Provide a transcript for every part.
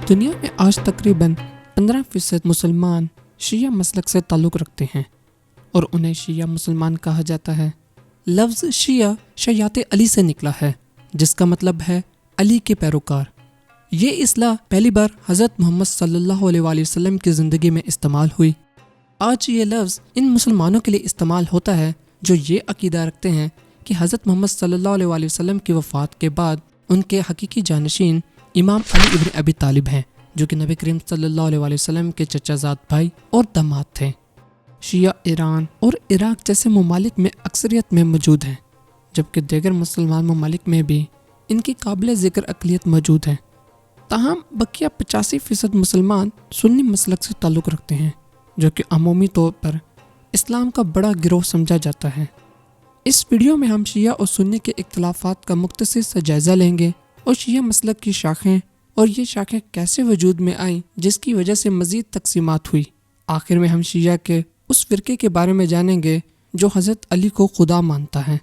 دنیا میں آج تقریباً 15% مسلمان شیعہ مسلک سے تعلق رکھتے ہیں اور انہیں شیعہ مسلمان کہا جاتا ہے۔ لفظ شیعہ شیعت علی سے نکلا ہے، جس کا مطلب ہے علی کے پیروکار۔ یہ اصطلاح پہلی بار حضرت محمد صلی اللہ علیہ وآلہ وسلم کی زندگی میں استعمال ہوئی۔ آج یہ لفظ ان مسلمانوں کے لیے استعمال ہوتا ہے جو یہ عقیدہ رکھتے ہیں کہ حضرت محمد صلی اللہ علیہ وآلہ وسلم کی وفات کے بعد ان کے حقیقی جانشین امام علی ابن ابی طالب ہیں، جو کہ نبی کریم صلی اللہ علیہ وآلہ وسلم کے چچا زاد بھائی اور داماد تھے۔ شیعہ ایران اور عراق جیسے ممالک میں اکثریت میں موجود ہیں، جبکہ دیگر مسلمان ممالک میں بھی ان کی قابل ذکر اقلیت موجود ہے۔ تاہم بقیہ 85% مسلمان سنی مسلک سے تعلق رکھتے ہیں، جو کہ عمومی طور پر اسلام کا بڑا گروہ سمجھا جاتا ہے۔ اس ویڈیو میں ہم شیعہ اور سنی کے اختلافات کا مختصر سا جائزہ لیں گے اور شیعہ مسلک کی شاخیں اور یہ شاخیں کیسے وجود میں آئیں جس کی وجہ سے مزید تقسیمات ہوئی۔ آخر میں ہم شیعہ کے اس فرقے کے بارے میں جانیں گے جو حضرت علی کو خدا مانتا ہے۔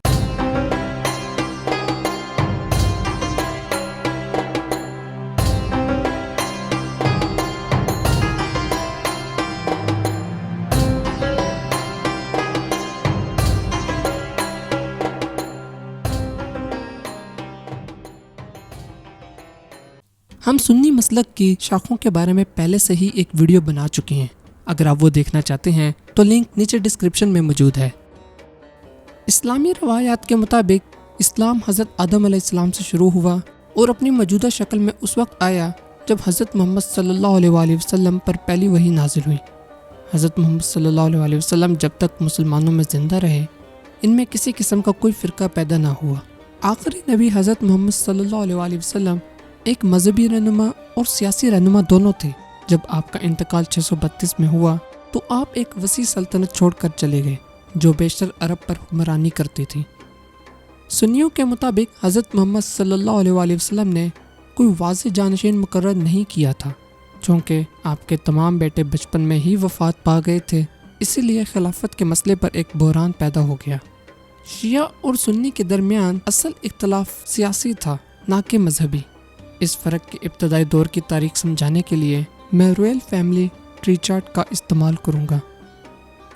ہم سنی مسلک کی شاخوں کے بارے میں پہلے سے ہی ایک ویڈیو بنا چکے ہیں، اگر آپ وہ دیکھنا چاہتے ہیں تو لنک نیچے ڈسکرپشن میں موجود ہے۔ اسلامی روایات کے مطابق اسلام حضرت آدم علیہ السلام سے شروع ہوا اور اپنی موجودہ شکل میں اس وقت آیا جب حضرت محمد صلی اللہ علیہ وآلہ وسلم پر پہلی وحی نازل ہوئی۔ حضرت محمد صلی اللہ علیہ وآلہ وسلم جب تک مسلمانوں میں زندہ رہے، ان میں کسی قسم کا کوئی فرقہ پیدا نہ ہوا۔ آخری نبی حضرت محمد صلی اللہ علیہ وآلہ وسلم ایک مذہبی رہنما اور سیاسی رہنما دونوں تھے۔ جب آپ کا انتقال 632 میں ہوا تو آپ ایک وسیع سلطنت چھوڑ کر چلے گئے جو بیشتر عرب پر حکمرانی کرتی تھی۔ سنیوں کے مطابق حضرت محمد صلی اللہ علیہ وآلہ وسلم نے کوئی واضح جانشین مقرر نہیں کیا تھا، چونکہ آپ کے تمام بیٹے بچپن میں ہی وفات پا گئے تھے، اسی لیے خلافت کے مسئلے پر ایک بحران پیدا ہو گیا۔ شیعہ اور سنی کے درمیان اصل اختلاف سیاسی تھا، نہ کہ مذہبی۔ اس فرق کے ابتدائی دور کی تاریخ سمجھانے کے لیے میں رویل فیملی ٹری چارٹ کا استعمال کروں گا۔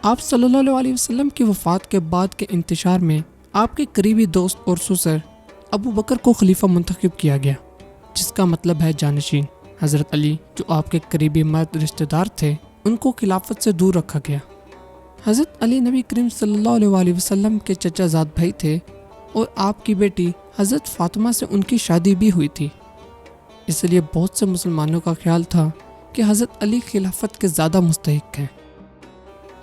آپ صلی اللہ علیہ وسلم کی وفات کے بعد کے انتشار میں آپ کے قریبی دوست اور سسر ابو بکر کو خلیفہ منتخب کیا گیا، جس کا مطلب ہے جانشین۔ حضرت علی جو آپ کے قریبی مرد رشتہ دار تھے، ان کو خلافت سے دور رکھا گیا۔ حضرت علی نبی کریم صلی اللہ علیہ وآلہ وسلم کے چچا زاد بھائی تھے اور آپ کی بیٹی حضرت فاطمہ سے ان کی شادی بھی ہوئی تھی، اس لیے بہت سے مسلمانوں کا خیال تھا کہ حضرت علی خلافت کے زیادہ مستحق ہیں۔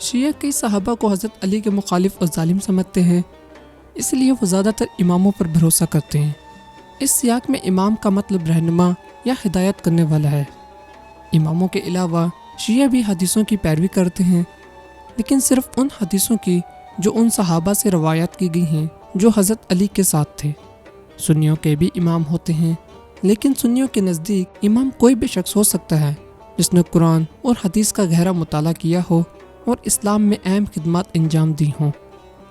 شیعہ کئی صحابہ کو حضرت علی کے مخالف اور ظالم سمجھتے ہیں، اس لیے وہ زیادہ تر اماموں پر بھروسہ کرتے ہیں۔ اس سیاق میں امام کا مطلب رہنما یا ہدایت کرنے والا ہے۔ اماموں کے علاوہ شیعہ بھی حدیثوں کی پیروی کرتے ہیں، لیکن صرف ان حدیثوں کی جو ان صحابہ سے روایت کی گئی ہیں جو حضرت علی کے ساتھ تھے۔ سنیوں کے بھی امام ہوتے ہیں، لیکن سنیوں کے نزدیک امام کوئی بھی شخص ہو سکتا ہے جس نے قرآن اور حدیث کا گہرا مطالعہ کیا ہو اور اسلام میں اہم خدمات انجام دی ہوں۔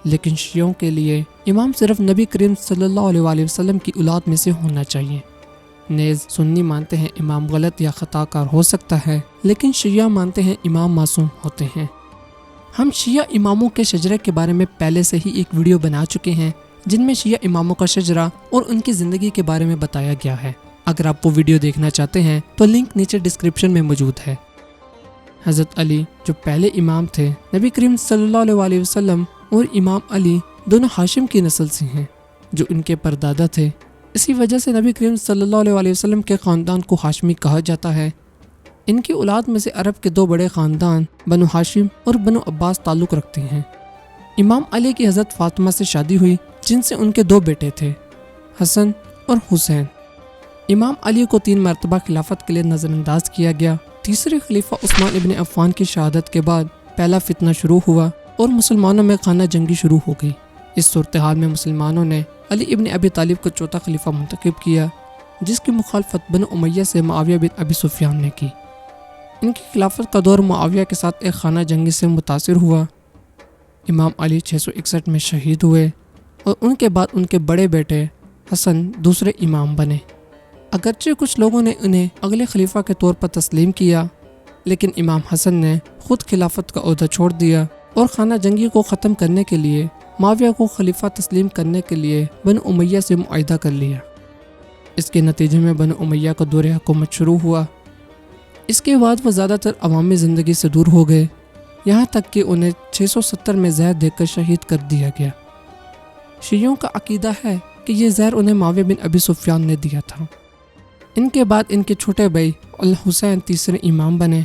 لیکن شیعوں کے لیے امام صرف نبی کریم صلی اللہ علیہ وآلہ وسلم کی اولاد میں سے ہونا چاہیے۔ نیز سنی مانتے ہیں امام غلط یا خطا کار ہو سکتا ہے، لیکن شیعہ مانتے ہیں امام معصوم ہوتے ہیں۔ ہم شیعہ اماموں کے شجرے کے بارے میں پہلے سے ہی ایک ویڈیو بنا چکے ہیں جن میں شیعہ اماموں کا شجرہ اور ان کی زندگی کے بارے میں بتایا گیا ہے۔ اگر آپ وہ ویڈیو دیکھنا چاہتے ہیں تو لنک نیچے ڈسکرپشن میں موجود ہے۔ حضرت علی جو پہلے امام تھے، نبی کریم صلی اللہ علیہ وآلہ وسلم اور امام علی دونوں ہاشم کی نسل سے ہیں جو ان کے پردادا تھے۔ اسی وجہ سے نبی کریم صلی اللہ علیہ وآلہ وسلم کے خاندان کو ہاشمی کہا جاتا ہے۔ ان کی اولاد میں سے عرب کے دو بڑے خاندان بنو ہاشم اور بنو عباس تعلق رکھتے ہیں۔ امام علی کی حضرت فاطمہ سے شادی ہوئی جن سے ان کے دو بیٹے تھے، حسن اور حسین۔ امام علی کو 3 مرتبہ خلافت کے لیے نظر انداز کیا گیا۔ تیسرے خلیفہ عثمان ابن عفان کی شہادت کے بعد پہلا فتنہ شروع ہوا اور مسلمانوں میں خانہ جنگی شروع ہو گئی۔ اس صورتحال میں مسلمانوں نے علی ابن ابی طالب کو چوتھا خلیفہ منتخب کیا، جس کی مخالفت بنو امیہ سے معاویہ بن ابی سفیان نے کی۔ ان کی خلافت کا دور معاویہ کے ساتھ ایک خانہ جنگی سے متاثر ہوا۔ امام علی 661 میں شہید ہوئے اور ان کے بعد ان کے بڑے بیٹے حسن دوسرے امام بنے۔ اگرچہ کچھ لوگوں نے انہیں اگلے خلیفہ کے طور پر تسلیم کیا، لیکن امام حسن نے خود خلافت کا عہدہ چھوڑ دیا اور خانہ جنگی کو ختم کرنے کے لیے معاویہ کو خلیفہ تسلیم کرنے کے لیے بنو امیہ سے معاہدہ کر لیا۔ اس کے نتیجے میں بنو امیہ کا دور حکومت شروع ہوا۔ اس کے بعد وہ زیادہ تر عوامی زندگی سے دور ہو گئے، یہاں تک کہ انہیں 670 میں زہر دے کر شہید کر دیا گیا۔ شیعوں کا عقیدہ ہے کہ یہ زہر انہیں معاویہ بن ابی سفیان نے دیا تھا۔ ان کے بعد ان کے چھوٹے بھائی الحسین تیسرے امام بنے۔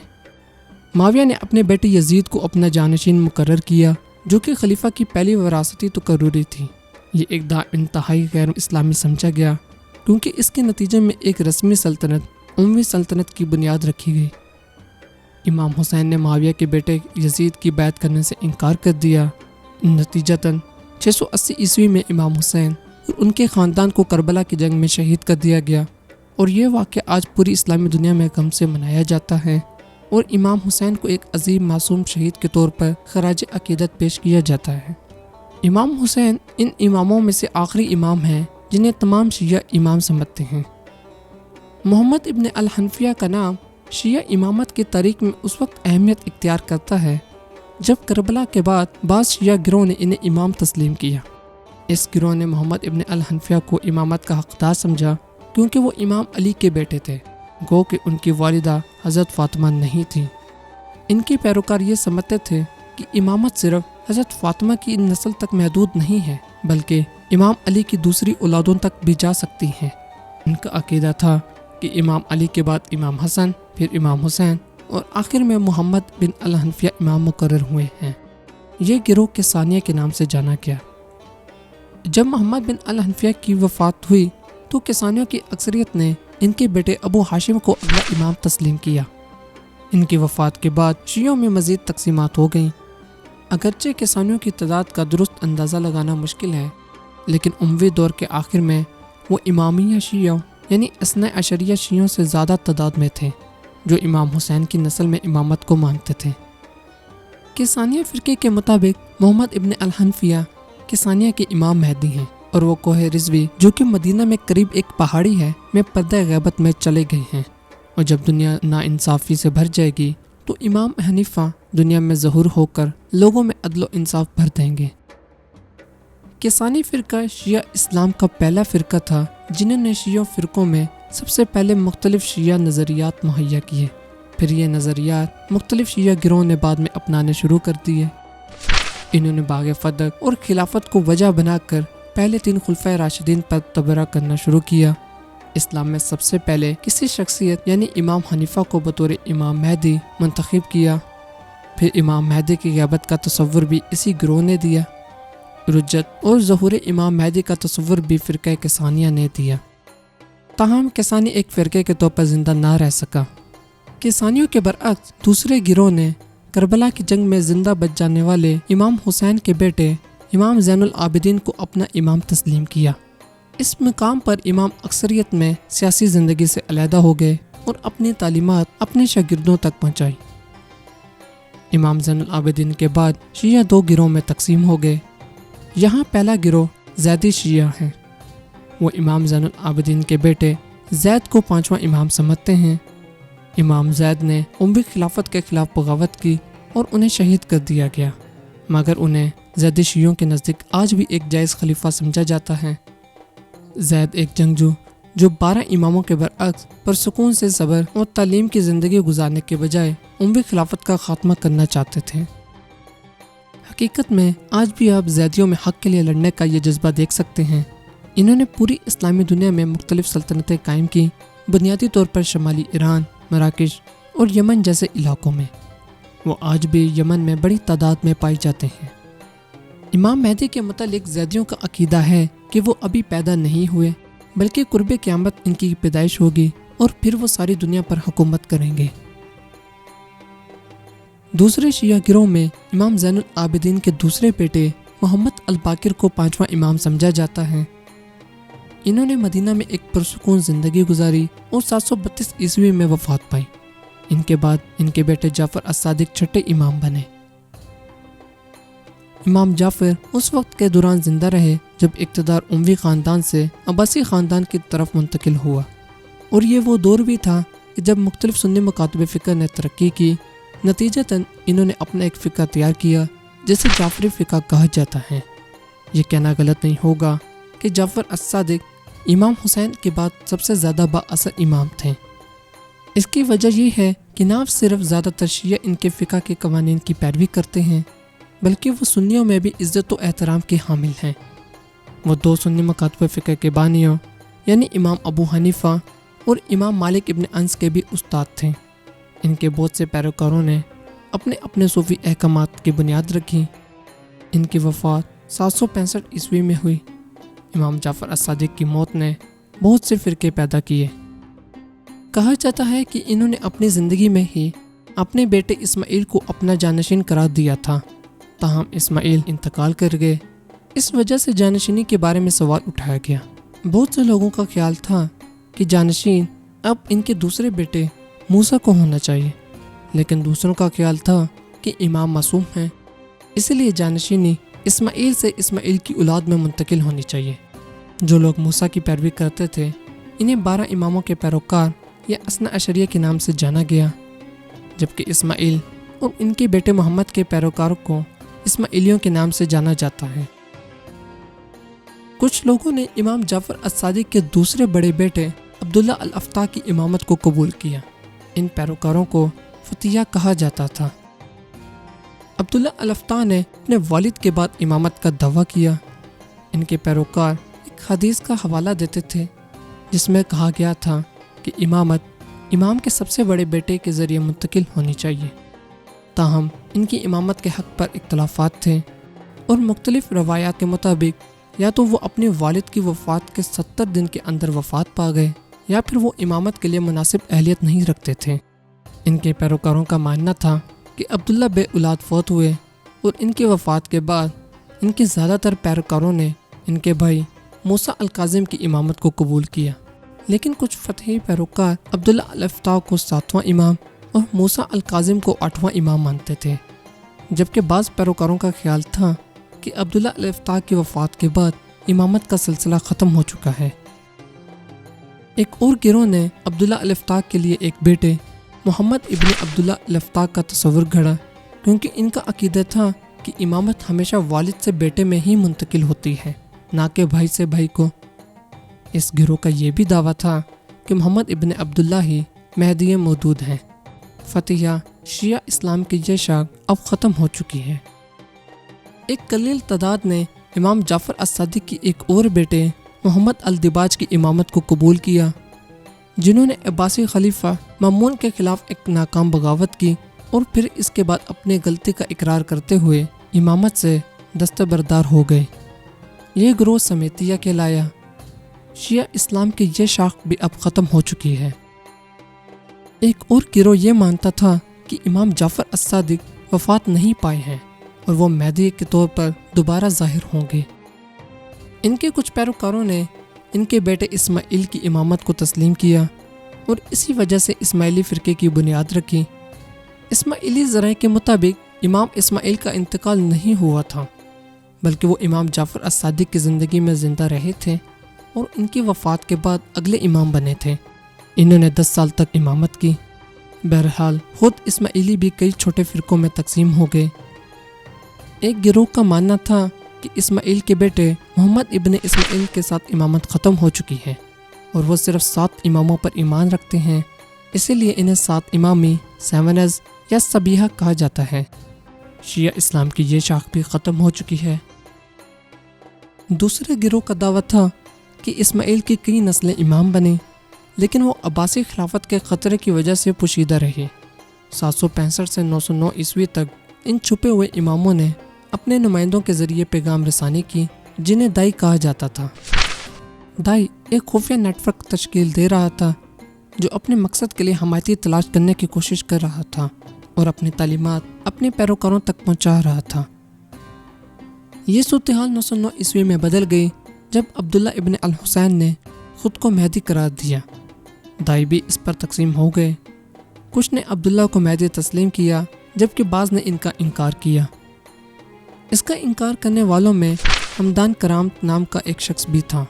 معاویہ نے اپنے بیٹے یزید کو اپنا جانشین مقرر کیا، جو کہ خلیفہ کی پہلی وراثتی تقرری تھی۔ یہ اقدام انتہائی غیر اسلامی سمجھا گیا، کیونکہ اس کے نتیجے میں ایک رسمی سلطنت اموی سلطنت کی بنیاد رکھی گئی۔ امام حسین نے معاویہ کے بیٹے یزید کی بیعت کرنے سے انکار کر دیا۔ نتیجتاً 680 عیسوی میں امام حسین اور ان کے خاندان کو کربلا کی جنگ میں شہید کر دیا گیا، اور یہ واقعہ آج پوری اسلامی دنیا میں غم سے منایا جاتا ہے، اور امام حسین کو ایک عظیم معصوم شہید کے طور پر خراج عقیدت پیش کیا جاتا ہے۔ امام حسین ان اماموں میں سے آخری امام ہیں جنہیں تمام شیعہ امام سمجھتے ہیں۔ محمد ابن الحنفیہ کا نام شیعہ امامت کی تاریخ میں اس وقت اہمیت اختیار کرتا ہے جب کربلا کے بعد بعض شیعہ گروہ نے انہیں امام تسلیم کیا۔ اس گروہ نے محمد ابن الحنفیہ کو امامت کا حقدار سمجھا، کیونکہ وہ امام علی کے بیٹے تھے، گو کہ ان کی والدہ حضرت فاطمہ نہیں تھیں۔ ان کے پیروکار یہ سمجھتے تھے کہ امامت صرف حضرت فاطمہ کی نسل تک محدود نہیں ہے، بلکہ امام علی کی دوسری اولادوں تک بھی جا سکتی ہیں۔ ان کا عقیدہ تھا کہ امام علی کے بعد امام حسن، پھر امام حسین اور آخر میں محمد بن الحنفیہ امام مقرر ہوئے ہیں۔ یہ گروہ کسانیہ کے نام سے جانا گیا۔ جب محمد بن الحنفیہ کی وفات ہوئی تو کسانیوں کی اکثریت نے ان کے بیٹے ابو ہاشم کو اگلا امام تسلیم کیا۔ ان کی وفات کے بعد شیعوں میں مزید تقسیمات ہو گئیں۔ اگرچہ کسانیوں کی تعداد کا درست اندازہ لگانا مشکل ہے، لیکن اموی دور کے آخر میں وہ امامیہ شیعوں یعنی اثنا عشریہ شیعوں سے زیادہ تعداد میں تھے، جو امام حسین کی نسل میں امامت کو مانتے تھے۔ کسانیہ فرقے کے مطابق محمد ابن الحنفیہ کسانیہ کے امام مہدی ہیں، اور وہ کوہ رضوی جو کہ مدینہ میں قریب ایک پہاڑی ہے میں پردہ غیبت میں چلے گئے ہیں، اور جب دنیا ناانصافی سے بھر جائے گی تو امام حنیفہ دنیا میں ظہور ہو کر لوگوں میں عدل و انصاف بھر دیں گے۔ کسانی فرقہ شیعہ اسلام کا پہلا فرقہ تھا جنہوں نے شیعہ فرقوں میں سب سے پہلے مختلف شیعہ نظریات مہیا کیے، پھر یہ نظریات مختلف شیعہ گروہوں نے بعد میں اپنانے شروع کر دیے۔ انہوں نے باغ فتح اور خلافت کو وجہ بنا کر پہلے 3 خلفائے راشدین پر تبرہ کرنا شروع کیا۔ اسلام میں سب سے پہلے کسی شخصیت یعنی امام حنیفہ کو بطور امام مہدی منتخب کیا، پھر امام مہدی کی غیبت کا تصور بھی اسی گروہ نے دیا۔ رجت اور ظہور امام مہدی کا تصور بھی فرقہ کسانیہ نے دیا، تاہم کسانی ایک فرقے کے طور پر زندہ نہ رہ سکا۔ کسانیوں کے برعکس دوسرے گروہ نے کربلا کی جنگ میں زندہ بچ جانے والے امام حسین کے بیٹے امام زین العابدین کو اپنا امام تسلیم کیا۔ اس مقام پر امام اکثریت میں سیاسی زندگی سے علیحدہ ہو گئے اور اپنی تعلیمات اپنے شاگردوں تک پہنچائی۔ امام زین العابدین کے بعد شیعہ 2 گروہ میں تقسیم ہو گئے۔ یہاں پہلا گروہ زیدی شیعہ ہے۔ وہ امام زین العابدین کے بیٹے زید کو 5واں امام سمجھتے ہیں۔ امام زید نے اموی خلافت کے خلاف بغاوت کی اور انہیں شہید کر دیا گیا، مگر انہیں زیدی شیعوں کے نزدیک آج بھی ایک جائز خلیفہ سمجھا جاتا ہے۔ زید ایک جنگجو جو 12 اماموں کے برعکس پرسکون سے صبر اور تعلیم کی زندگی گزارنے کے بجائے اموی خلافت کا خاتمہ کرنا چاہتے تھے۔ حقیقت میں آج بھی آپ زیدیوں میں حق کے لیے لڑنے کا یہ جذبہ دیکھ سکتے ہیں۔ انہوں نے پوری اسلامی دنیا میں مختلف سلطنتیں قائم کی، بنیادی طور پر شمالی ایران، مراکش اور یمن جیسے علاقوں میں۔ وہ آج بھی یمن میں بڑی تعداد میں پائی جاتے ہیں۔ امام مہدی کے متعلق زیدیوں کا عقیدہ ہے کہ وہ ابھی پیدا نہیں ہوئے، بلکہ قرب قیامت ان کی پیدائش ہوگی اور پھر وہ ساری دنیا پر حکومت کریں گے۔ دوسرے شیعہ گروہ میں امام زین العابدین کے دوسرے بیٹے محمد الباقر کو 5واں امام سمجھا جاتا ہے۔ انہوں نے مدینہ میں ایک پرسکون زندگی گزاری اور 732 عیسوی میں وفات پائی۔ ان کے بعد ان کے بیٹے جعفر الصادق 6 امام بنے۔ امام جعفر اس وقت کے دوران زندہ رہے جب اقتدار اموی خاندان سے عباسی خاندان کی طرف منتقل ہوا۔ اور یہ وہ دور بھی تھا کہ جب مختلف سنی مکاتب فقہ نے ترقی کی، نتیجتاً انہوں نے اپنا ایک فقہ تیار کیا جسے جعفری فقہ کہا جاتا ہے۔ یہ کہنا غلط نہیں ہوگا کہ جعفر الصادق امام حسین کے بعد سب سے زیادہ با اثر امام تھے۔ اس کی وجہ یہ ہے کہ نہ صرف زیادہ تر شیعہ ان کے فقہ کے قوانین کی پیروی کرتے ہیں، بلکہ وہ سنیوں میں بھی عزت و احترام کے حامل ہیں۔ وہ دو سنی مکاتب فقہ کے بانیوں یعنی امام ابو حنیفہ اور امام مالک ابن انس کے بھی استاد تھے۔ ان کے بہت سے پیروکاروں نے اپنے اپنے صوفی احکامات کی بنیاد رکھی۔ ان کی وفات 765 عیسوی میں ہوئی۔ امام جعفر الصادق کی موت نے بہت سے فرقے پیدا کیے۔ کہا جاتا ہے کہ انہوں نے اپنی زندگی میں ہی اپنے بیٹے اسماعیل کو اپنا جانشین قرار دیا تھا، تاہم اسماعیل انتقال کر گئے۔ اس وجہ سے جانشینی کے بارے میں سوال اٹھایا گیا۔ بہت سے لوگوں کا خیال تھا کہ جانشین اب ان کے دوسرے بیٹے موسیٰ کو ہونا چاہیے، لیکن دوسروں کا خیال تھا کہ امام معصوم ہیں، اس لیے جانشینی اسماعیل سے اسماعیل کی اولاد میں منتقل ہونی چاہیے۔ جو لوگ موسیٰ کی پیروی کرتے تھے انہیں 12 اماموں کے پیروکار یا اثنا عشریہ کے نام سے جانا گیا، جبکہ اسماعیل اور ان کے بیٹے محمد کے پیروکاروں کو اسماعیلیوں کے نام سے جانا جاتا ہے۔ کچھ لوگوں نے امام جعفر الصادق کے دوسرے بڑے بیٹے عبداللہ الافتاح کی امامت کو قبول کیا۔ ان پیروکاروں کو فتیہ کہا جاتا تھا۔ عبداللہ الافتاح نے اپنے والد کے بعد امامت کا دعویٰ کیا۔ ان کے پیروکار ایک حدیث کا حوالہ دیتے تھے جس میں کہا گیا تھا کہ امامت امام کے سب سے بڑے بیٹے کے ذریعے منتقل ہونی چاہیے، تاہم ان کی امامت کے حق پر اختلافات تھے اور مختلف روایات کے مطابق یا تو وہ اپنے والد کی وفات کے 70 دن کے اندر وفات پا گئے یا پھر وہ امامت کے لیے مناسب اہلیت نہیں رکھتے تھے۔ ان کے پیروکاروں کا ماننا تھا کہ عبداللہ بے اولاد فوت ہوئے اور ان کی وفات کے بعد ان کے زیادہ تر پیروکاروں نے ان کے بھائی موسیٰ الکاظم کی امامت کو قبول کیا، لیکن کچھ فتحی پیروکار عبداللہ الافتاح کو 7واں امام اور موسیٰ الکاظم کو 8واں امام مانتے تھے، جبکہ بعض پیروکاروں کا خیال تھا کہ عبداللہ الافتاح کی وفات کے بعد امامت کا سلسلہ ختم ہو چکا ہے۔ ایک اور گروہ نے عبداللہ الافتاح کے لیے ایک بیٹے محمد ابن عبداللہ الافتاح کا تصور گھڑا، کیونکہ ان کا عقیدہ تھا کہ امامت ہمیشہ والد سے بیٹے میں ہی منتقل ہوتی ہے، نہ کہ بھائی سے بھائی کو۔ اس گروہ کا یہ بھی دعویٰ تھا کہ محمد ابن عبداللہ ہی مہدی موعود ہیں۔ فتیہ شیعہ اسلام کی یہ شاخ اب ختم ہو چکی ہے۔ ایک قلیل تعداد نے امام جعفر الصادق کی ایک اور بیٹے محمد الدباج کی امامت کو قبول کیا، جنہوں نے عباسی خلیفہ مامون کے خلاف ایک ناکام بغاوت کی اور پھر اس کے بعد اپنی غلطی کا اقرار کرتے ہوئے امامت سے دستبردار ہو گئے۔ یہ گروہ سمیتیہ کہلایا۔ شیعہ اسلام کی یہ شاخ بھی اب ختم ہو چکی ہے۔ ایک اور گروہ یہ مانتا تھا کہ امام جعفر الصادق وفات نہیں پائے ہیں اور وہ مہدی کے طور پر دوبارہ ظاہر ہوں گے۔ ان کے کچھ پیروکاروں نے ان کے بیٹے اسماعیل کی امامت کو تسلیم کیا اور اسی وجہ سے اسماعیلی فرقے کی بنیاد رکھی۔ اسماعیلی ذرائع کے مطابق امام اسماعیل کا انتقال نہیں ہوا تھا، بلکہ وہ امام جعفر الصادق کی زندگی میں زندہ رہے تھے اور ان کی وفات کے بعد اگلے امام بنے تھے۔ انہوں نے 10 سال تک امامت کی۔ بہرحال خود اسماعیلی بھی کئی چھوٹے فرقوں میں تقسیم ہو گئے۔ ایک گروہ کا ماننا تھا کہ اسماعیل کے بیٹے محمد ابن اسماعیل کے ساتھ امامت ختم ہو چکی ہے اور وہ صرف 7 اماموں پر ایمان رکھتے ہیں، اسی لیے انہیں 7 امامی سیونز یا سبیہ کہا جاتا ہے۔ شیعہ اسلام کی یہ شاخ بھی ختم ہو چکی ہے۔ دوسرے گروہ کا دعویٰ تھا کہ اسماعیل کی کئی نسلیں امام بنیں، لیکن وہ عباسی خلافت کے خطرے کی وجہ سے پوشیدہ رہے۔ 765 سے 909 عیسوی تک ان چھپے ہوئے اماموں نے اپنے نمائندوں کے ذریعے پیغام رسانی کی، جنہیں دائی کہا جاتا تھا۔ دائی ایک خفیہ نیٹ ورک تشکیل دے رہا تھا جو اپنے مقصد کے لیے حمایتی تلاش کرنے کی کوشش کر رہا تھا اور اپنی تعلیمات اپنے پیروکاروں تک پہنچا رہا تھا۔ یہ صورتحال 909 عیسوی میں بدل گئی جب عبداللہ ابن الحسین نے خود کو مہدی قرار دیا۔ دائی بھی اس پر تقسیم ہو گئے۔ کچھ نے عبداللہ کو مہدی تسلیم کیا جبکہ بعض نے ان کا انکار کیا۔ اس کا انکار کرنے والوں میں حمدان کرامت نام کا ایک شخص بھی تھا،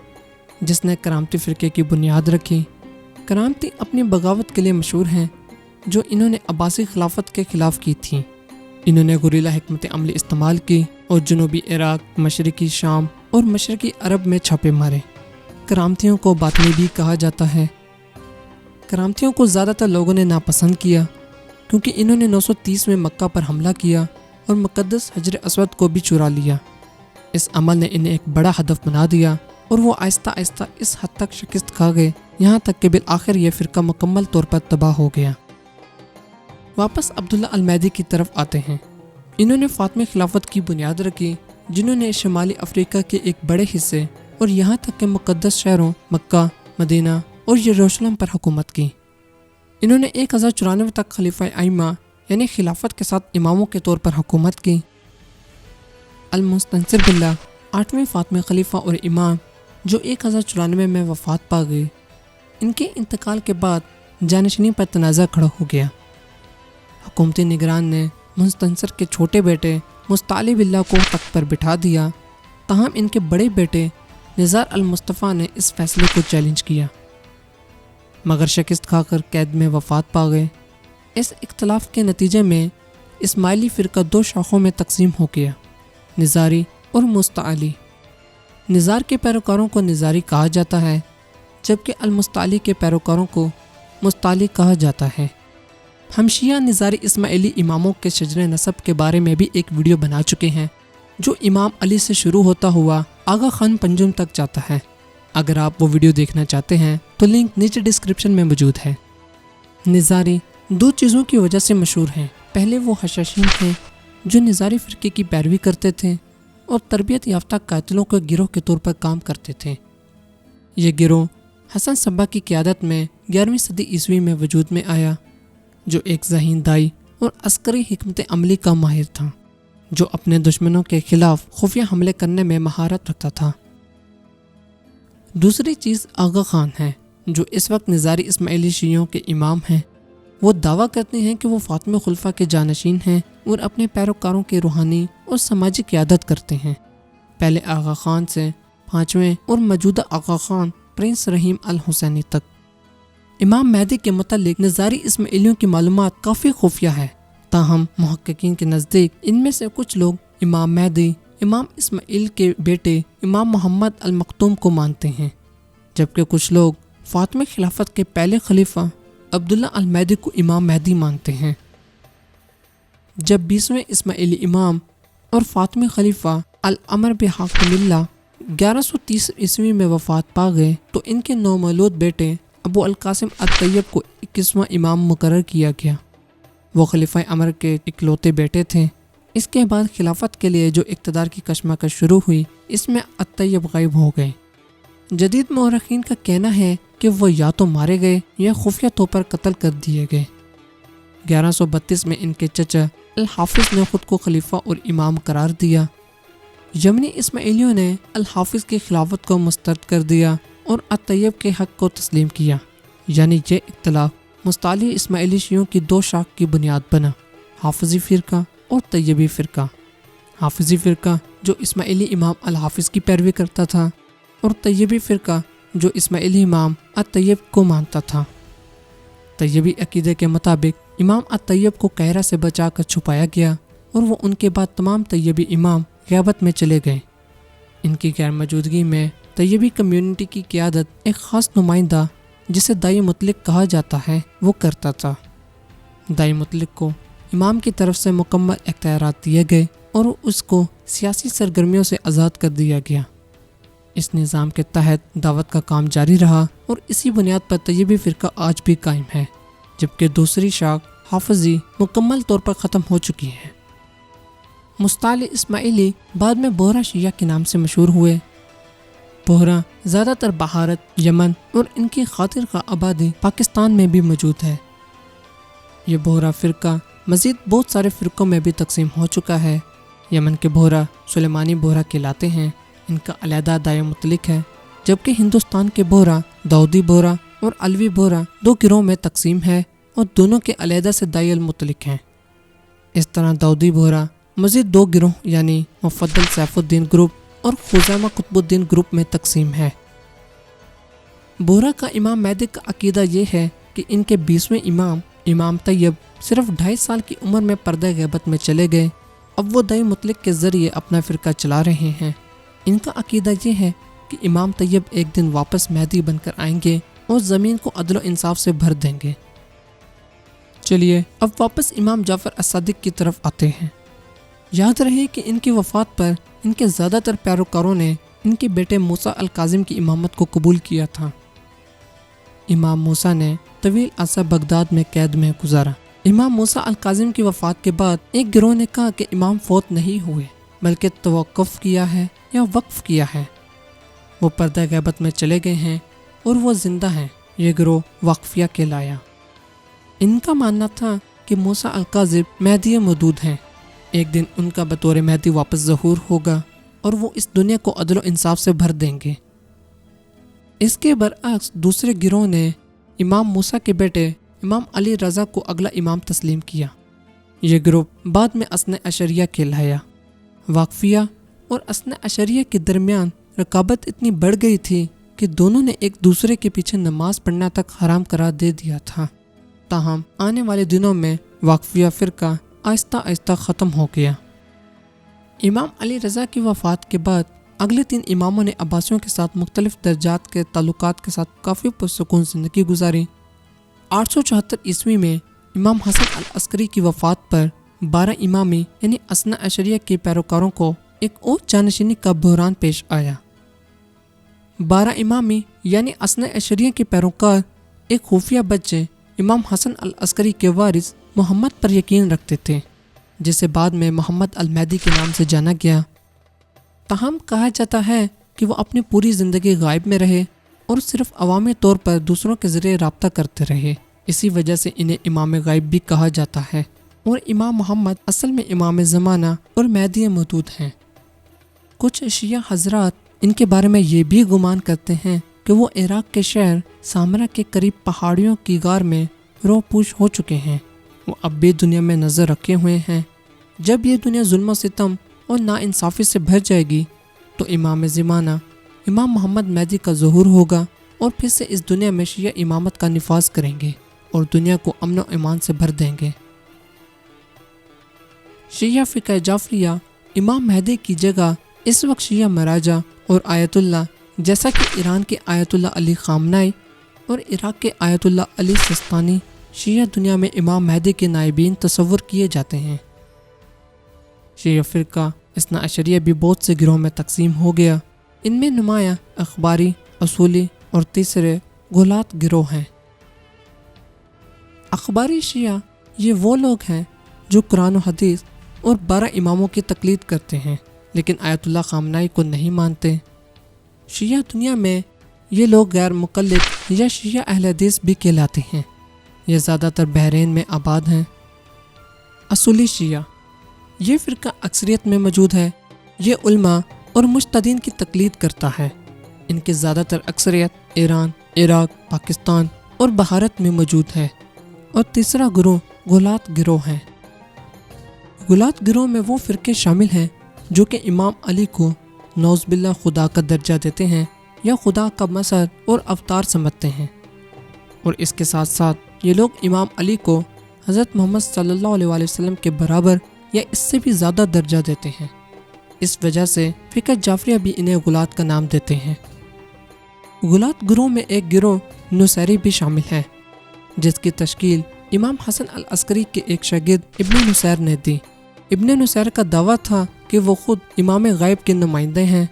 جس نے کرامتی فرقے کی بنیاد رکھی۔ کرامتی اپنی بغاوت کے لیے مشہور ہیں جو انہوں نے عباسی خلافت کے خلاف کی تھی۔ انہوں نے گوریلا حکمت عملی استعمال کی اور جنوبی عراق، مشرقی شام اور مشرقی عرب میں چھاپے مارے۔ کرامتیوں کو باطنی بھی کہا جاتا ہے۔ کرامتیوں کو زیادہ تر لوگوں نے ناپسند کیا کیونکہ انہوں نے 930 میں مکہ پر حملہ کیا اور مقدس حجر اسود کو بھی چرا لیا۔ اس عمل نے انہیں ایک بڑا ہدف بنا دیا اور وہ آہستہ آہستہ اس حد تک شکست کھا گئے یہاں تک کہ بالآخر یہ فرقہ مکمل طور پر تباہ ہو گیا۔ واپس عبداللہ المہدی کی طرف آتے ہیں۔ انہوں نے فاطمی خلافت کی بنیاد رکھی جنہوں نے شمالی افریقہ کے ایک بڑے حصے اور یہاں تک کہ مقدس شہروں مکہ، مدینہ اور یروشلم پر حکومت کی۔ انہوں نے 1094 تک خلیفہ ائمہ یعنی خلافت کے ساتھ اماموں کے طور پر حکومت کی۔ المستنصر باللہ 8ویں فاطمی خلیفہ اور امام جو 1094 میں وفات پا گئے، ان کے انتقال کے بعد جانشینی پر تنازع کھڑا ہو گیا۔ حکومتی نگران نے مستنصر کے چھوٹے بیٹے مستعلی باللہ کو تخت پر بٹھا دیا، تاہم ان کے بڑے بیٹے نزار المصطفیٰ نے اس فیصلے کو چیلنج کیا مگر شکست کھا کر قید میں وفات پا گئے۔ اس اختلاف کے نتیجے میں اسماعیلی فرقہ 2 شاخوں میں تقسیم ہو گیا، نزاری اور مستعلی۔ نزار کے پیروکاروں کو نزاری کہا جاتا ہے جبکہ المستعلی کے پیروکاروں کو مستعلی کہا جاتا ہے۔ ہم شیعہ نزاری اسماعیلی اماموں کے شجر نسب کے بارے میں بھی ایک ویڈیو بنا چکے ہیں جو امام علی سے شروع ہوتا ہوا آغا خان پنجم تک جاتا ہے۔ اگر آپ وہ ویڈیو دیکھنا چاہتے ہیں تو لنک نیچے ڈسکرپشن میں موجود ہے۔ نزاری 2 چیزوں کی وجہ سے مشہور ہیں۔ پہلے وہ حشاشین تھے جو نزاری فرقے کی پیروی کرتے تھے اور تربیت یافتہ قاتلوں کے گروہ کے طور پر کام کرتے تھے۔ یہ گروہ حسن صبا کی قیادت میں 11ویں صدی عیسوی میں وجود میں آیا، جو ایک ذہین دائی اور عسکری حکمت عملی کا ماہر تھا جو اپنے دشمنوں کے خلاف خفیہ حملے کرنے میں مہارت رکھتا تھا۔ دوسری چیز آغا خان ہے جو اس وقت نزاری اسماعیلی شیعوں کے امام ہیں۔ وہ دعویٰ کرتے ہیں کہ وہ فاطمی خلفاء کے جانشین ہیں اور اپنے پیروکاروں کی روحانی اور سماجی قیادت کرتے ہیں، پہلے آغا خان سے 5ویں اور موجودہ آغا خان پرنس رحیم الحسینی تک۔ امام مہدی کے متعلق نزاری اسماعیلیوں کی معلومات کافی خفیہ ہے، تاہم محققین کے نزدیک ان میں سے کچھ لوگ امام مہدی امام اسماعیل کے بیٹے امام محمد المختوم کو مانتے ہیں، جبکہ کچھ لوگ فاطمی خلافت کے پہلے خلیفہ عبداللہ المہدی کو امام مہدی مانتے ہیں۔ جب 20ویں اسماعیلی امام اور فاطمی خلیفہ الامر بحاکم اللہ 1130 عیسوی میں وفات پا گئے تو ان کے نومولود بیٹے ابو القاسم الطیب کو 21واں امام مقرر کیا گیا۔ وہ خلیفہ امر کے اکلوتے بیٹے تھے۔ اس کے بعد خلافت کے لیے جو اقتدار کی کشمکش شروع ہوئی، اس میں الطیب غائب ہو گئے۔ جدید مورخین کا کہنا ہے کہ وہ یا تو مارے گئے یا خفیہ طور پر قتل کر دیے گئے۔ 1132 میں ان کے چچا الحافظ نے خود کو خلیفہ اور امام قرار دیا۔ یمنی اسماعیلیوں نے الحافظ کی خلافت کو مسترد کر دیا اور الطیب کے حق کو تسلیم کیا، یعنی یہ اختلاف مستعلی اسماعیلی شیعوں کی 2 شاخ کی بنیاد بنا، حافظی فرقہ اور طیبی فرقہ۔ حافظی فرقہ جو اسماعیلی امام الحافظ کی پیروی کرتا تھا اور طیبی فرقہ جو اسماعیلی امام الطیب کو مانتا تھا۔ طیبی عقیدے کے مطابق امام الطیب کو قہرہ سے بچا کر چھپایا گیا اور وہ ان کے بعد تمام طیبی امام غیبت میں چلے گئے۔ ان کی غیر موجودگی میں طیبی کمیونٹی کی قیادت ایک خاص نمائندہ جسے دائی مطلق کہا جاتا ہے وہ کرتا تھا۔ دائی مطلق کو امام کی طرف سے مکمل اختیارات دیے گئے اور اس کو سیاسی سرگرمیوں سے آزاد کر دیا گیا۔ اس نظام کے تحت دعوت کا کام جاری رہا اور اسی بنیاد پر طیبی فرقہ آج بھی قائم ہے، جبکہ دوسری شاخ حافظی مکمل طور پر ختم ہو چکی ہے۔ مستعلی اسماعیلی بعد میں بوہرا شیعہ کے نام سے مشہور ہوئے۔ بوہرا زیادہ تر بہارت، یمن اور ان کی خاطر خواہ آبادی پاکستان میں بھی موجود ہے۔ یہ بوہرا فرقہ مزید بہت سارے فرقوں میں بھی تقسیم ہو چکا ہے۔ یمن کے بوہرا سلیمانی بوہرا کہلاتے ہیں، ان کا علیحدہ دائی مطلق ہے، جبکہ ہندوستان کے بوہرا داؤدی بوہرا اور علوی بوہرا 2 گروہ میں تقسیم ہے اور دونوں کے علیحدہ سے دائی المطلق ہیں۔ اس طرح داؤدی بوہرا مزید 2 گروہ یعنی مفضل سیف الدین گروپ اور خزیمہ قطب الدین گروپ میں تقسیم ہے۔ بورا کا امام مہدی کا عقیدہ یہ ہے کہ ان کے 20ویں امام طیب صرف 2.5 سال کی عمر میں پردہ غیبت میں چلے گئے. اب وہ دعی مطلق کے ذریعے اپنا فرقہ چلا رہے ہیں. ان کا عقیدہ یہ ہے کہ امام طیب ایک دن واپس مہدی بن کر آئیں گے اور زمین کو عدل و انصاف سے بھر دیں گے. چلیے اب واپس امام جعفر الصادق کی طرف آتے ہیں. یاد رہے کہ ان کی وفات پر ان کے زیادہ تر پیروکاروں نے ان کے بیٹے موسیٰ الکاظم کی امامت کو قبول کیا تھا. امام موسیٰ نے طویل عرصہ بغداد میں قید میں گزارا. امام موسیٰ الکاظم کی وفات کے بعد ایک گروہ نے کہا کہ امام فوت نہیں ہوئے بلکہ توقف کیا ہے یا وقف کیا ہے. وہ پردہ غیبت میں چلے گئے ہیں اور وہ زندہ ہیں. یہ گروہ وقفیہ کہلایا. ان کا ماننا تھا کہ موسیٰ الکاظم مہدی مودود ہیں. ایک دن ان کا بطور مہدی واپس ظہور ہوگا اور وہ اس دنیا کو عدل و انصاف سے بھر دیں گے. اس کے برعکس دوسرے گروہ نے امام موسیٰ کے بیٹے امام علی رضا کو اگلا امام تسلیم کیا. یہ گروپ بعد میں اثنا عشریہ کہلایا. وقفیہ اور اثنا عشریہ کے درمیان رقابت اتنی بڑھ گئی تھی کہ دونوں نے ایک دوسرے کے پیچھے نماز پڑھنا تک حرام قرار دے دیا تھا. تاہم آنے والے دنوں میں وقفیہ فرقہ آہستہ آہستہ ختم ہو گیا. امام علی رضا کی وفات کے بعد اگلے 3 اماموں نے عباسیوں کے ساتھ مختلف درجات کے تعلقات کے ساتھ کافی پرسکون زندگی گزاری. 874 عیسوی میں امام حسن العسکری کی وفات پر 12 امامی یعنی اثنا عشریہ کے پیروکاروں کو ایک اور جانشینی کا بحران پیش آیا. 12 امامی یعنی اثنا عشریہ کے پیروکار ایک خفیہ بچے امام حسن العسکری کے وارث محمد پر یقین رکھتے تھے جسے بعد میں محمد المہدی کے نام سے جانا گیا. تاہم کہا جاتا ہے کہ وہ اپنی پوری زندگی غائب میں رہے اور صرف عوامی طور پر دوسروں کے ذریعے رابطہ کرتے رہے. اسی وجہ سے انہیں امام غائب بھی کہا جاتا ہے اور امام محمد اصل میں امام زمانہ اور مہدی مودود ہیں. کچھ شیعہ حضرات ان کے بارے میں یہ بھی گمان کرتے ہیں کہ وہ عراق کے شہر سامرا کے قریب پہاڑیوں کی غار میں روح پوش ہو چکے ہیں. وہ اب بھی دنیا میں نظر رکھے ہوئے ہیں. جب یہ دنیا ظلم و ستم اور ناانصافی سے بھر جائے گی تو امام زمانہ امام محمد مہدی کا ظہور ہوگا اور پھر سے اس دنیا میں شیعہ امامت کا نفاذ کریں گے اور دنیا کو امن و ایمان سے بھر دیں گے. شیعہ فقہ جعفریہ امام مہدی کی جگہ اس وقت شیعہ مراجع اور آیت اللہ جیسا کہ ایران کے آیت اللہ علی خامنائی اور عراق کے آیت اللہ علی سستانی شیعہ دنیا میں امام مہدی کے نائبین تصور کیے جاتے ہیں. شیعہ فرقہ اثنا عشریہ بھی بہت سے گروہ میں تقسیم ہو گیا. ان میں نمایاں اخباری، اصولی اور تیسرے غلات گروہ ہیں. اخباری شیعہ یہ وہ لوگ ہیں جو قرآن و حدیث اور 12 اماموں کی تقلید کرتے ہیں لیکن آیت اللہ خامنائی کو نہیں مانتے. شیعہ دنیا میں یہ لوگ غیر مقلد یا شیعہ اہل حدیث بھی کہلاتے ہیں. یہ زیادہ تر بحرین میں آباد ہیں. اصولی شیعہ یہ فرقہ اکثریت میں موجود ہے. یہ علماء اور مجتہدین کی تقلید کرتا ہے. ان کے زیادہ تر اکثریت ایران، عراق، پاکستان اور بھارت میں موجود ہے. اور تیسرا گروہ غلات گروہ ہیں. غلات گروہ میں وہ فرقے شامل ہیں جو کہ امام علی کو نعوذ باللہ خدا کا درجہ دیتے ہیں یا خدا کا مظہر اور اوتار سمجھتے ہیں. اور اس کے ساتھ ساتھ یہ لوگ امام علی کو حضرت محمد صلی اللہ علیہ وسلم کے برابر یا اس سے بھی زیادہ درجہ دیتے ہیں. اس وجہ سے فقہ جعفریہ بھی انہیں غلات کا نام دیتے ہیں. غلات گروہ میں ایک گروہ نصیری بھی شامل ہے جس کی تشکیل امام حسن العسکری کے ایک شاگرد ابن نصیر نے دی. ابن نصیر کا دعویٰ تھا کہ وہ خود امام غائب کے نمائندے ہیں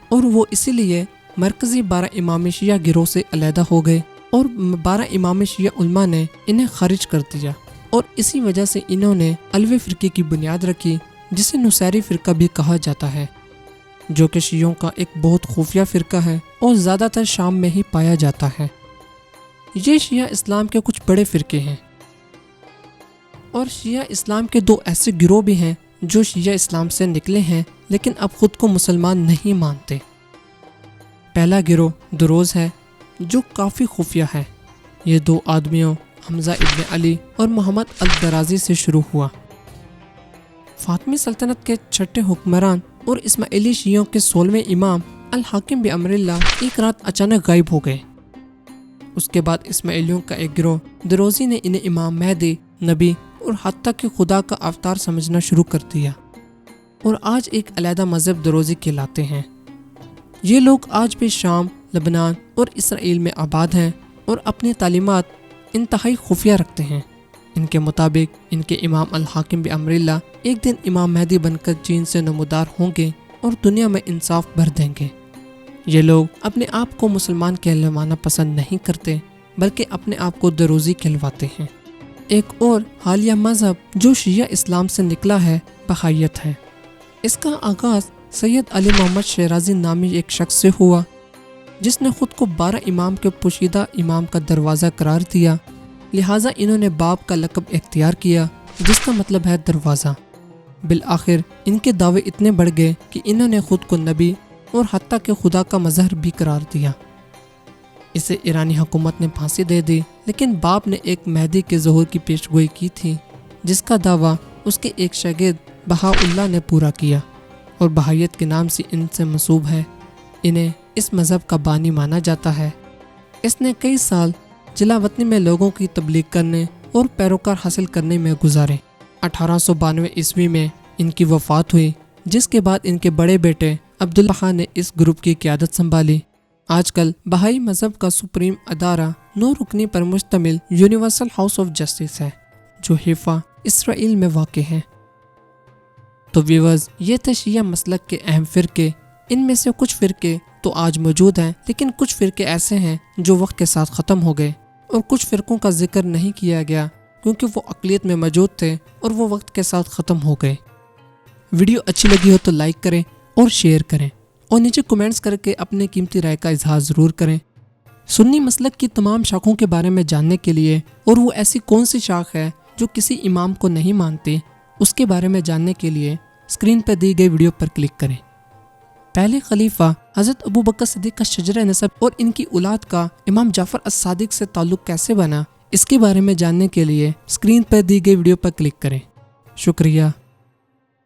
اور وہ اسی لیے مرکزی 12 امام شیعہ گروہ سے علیحدہ ہو گئے اور 12 امام شیعہ علماء نے انہیں خارج کر دیا اور اسی وجہ سے انہوں نے علوی فرقے کی بنیاد رکھی جسے نصیری فرقہ بھی کہا جاتا ہے جو کہ شیعوں کا ایک بہت خفیہ فرقہ ہے اور زیادہ تر شام میں ہی پایا جاتا ہے. یہ شیعہ اسلام کے کچھ بڑے فرقے ہیں اور شیعہ اسلام کے 2 ایسے گروہ بھی ہیں جو شیعہ اسلام سے نکلے ہیں لیکن اب خود کو مسلمان نہیں مانتے. پہلا گروہ دروز ہے جو کافی خفیہ ہے. یہ 2 آدمیوں حمزہ ابن علی اور محمد الدرازی سے شروع ہوا. فاطمی سلطنت کے 6 حکمران اور اسماعیلی شیعوں کے 16ویں امام الحاکم بامر اللہ ایک رات اچانک غائب ہو گئے. اس کے بعد اسماعیلیوں کا ایک گروہ دروزی نے انہیں امام مہدی، نبی اور حتیٰ کہ خدا کا اوتار سمجھنا شروع کر دیا اور آج ایک علیحدہ مذہب دروزی کہلاتے ہیں۔ یہ لوگ آج بھی شام، لبنان اور اسرائیل میں آباد ہیں اور اپنی تعلیمات انتہائی خفیہ رکھتے ہیں۔ ان کے مطابق ان کے امام الحاکم بامر اللہ ایک دن امام مہدی بن کر چین سے نمودار ہوں گے اور دنیا میں انصاف بھر دیں گے۔ یہ لوگ اپنے آپ کو مسلمان کہلوانا پسند نہیں کرتے بلکہ اپنے آپ کو دروزی کہلواتے ہیں۔ ایک اور حالیہ مذہب جو شیعہ اسلام سے نکلا ہے بہائیت ہے۔ اس کا آغاز سید علی محمد شیرازی نامی ایک شخص سے ہوا جس نے خود کو 12 امام کے پوشیدہ امام کا دروازہ قرار دیا، لہٰذا انہوں نے باب کا لقب اختیار کیا جس کا مطلب ہے دروازہ۔ بالآخر ان کے دعوے اتنے بڑھ گئے کہ انہوں نے خود کو نبی اور حتیٰ کہ خدا کا مظہر بھی قرار دیا۔ اسے ایرانی حکومت نے پھانسی دے دی، لیکن باب نے ایک مہدی کے ظہور کی پیشگوئی کی تھی جس کا دعویٰ اس کے ایک شاگرد بہاء اللہ نے پورا کیا اور بہائیت کے نام سے ان سے منسوب ہے۔ انہیں اس مذہب کا بانی مانا جاتا ہے۔ اس نے کئی سال جلا وطنی میں لوگوں کی تبلیغ کرنے اور پیروکار حاصل کرنے میں گزارے۔ 1892 عیسوی میں ان کی وفات ہوئی، جس کے بعد ان کے بڑے بیٹے عبدالبہا نے اس گروپ کی قیادت سنبھالی۔ آج کل بہائی مذہب کا سپریم ادارہ 9 رکنی پر مشتمل یونیورسل ہاؤس آف جسٹس ہے جو حیفا، اسرائیل میں واقع ہے۔ تو ویورز، یہ تھے شیعہ مسلک کے اہم فرقے۔ ان میں سے کچھ فرقے تو آج موجود ہیں، لیکن کچھ فرقے ایسے ہیں جو وقت کے ساتھ ختم ہو گئے، اور کچھ فرقوں کا ذکر نہیں کیا گیا کیونکہ وہ اقلیت میں موجود تھے اور وہ وقت کے ساتھ ختم ہو گئے۔ ویڈیو اچھی لگی ہو تو لائک کریں اور شیئر کریں، اور نیچے کمنٹس کر کے اپنے قیمتی رائے کا اظہار ضرور کریں۔ سنی مسلک کی تمام شاخوں کے بارے میں جاننے کے لیے، اور وہ ایسی کون سی شاخ ہے جو کسی امام کو نہیں مانتی، اس کے بارے میں جاننے کے لیے اسکرین پر دی گئی ویڈیو پر کلک کریں۔ پہلے خلیفہ حضرت ابوبکر صدیق کا شجرہ نسب اور ان کی اولاد کا امام جعفر الصادق سے تعلق کیسے بنا، اس کے بارے میں جاننے کے لیے اسکرین پر دی گئی ویڈیو پر کلک کریں۔ شکریہ۔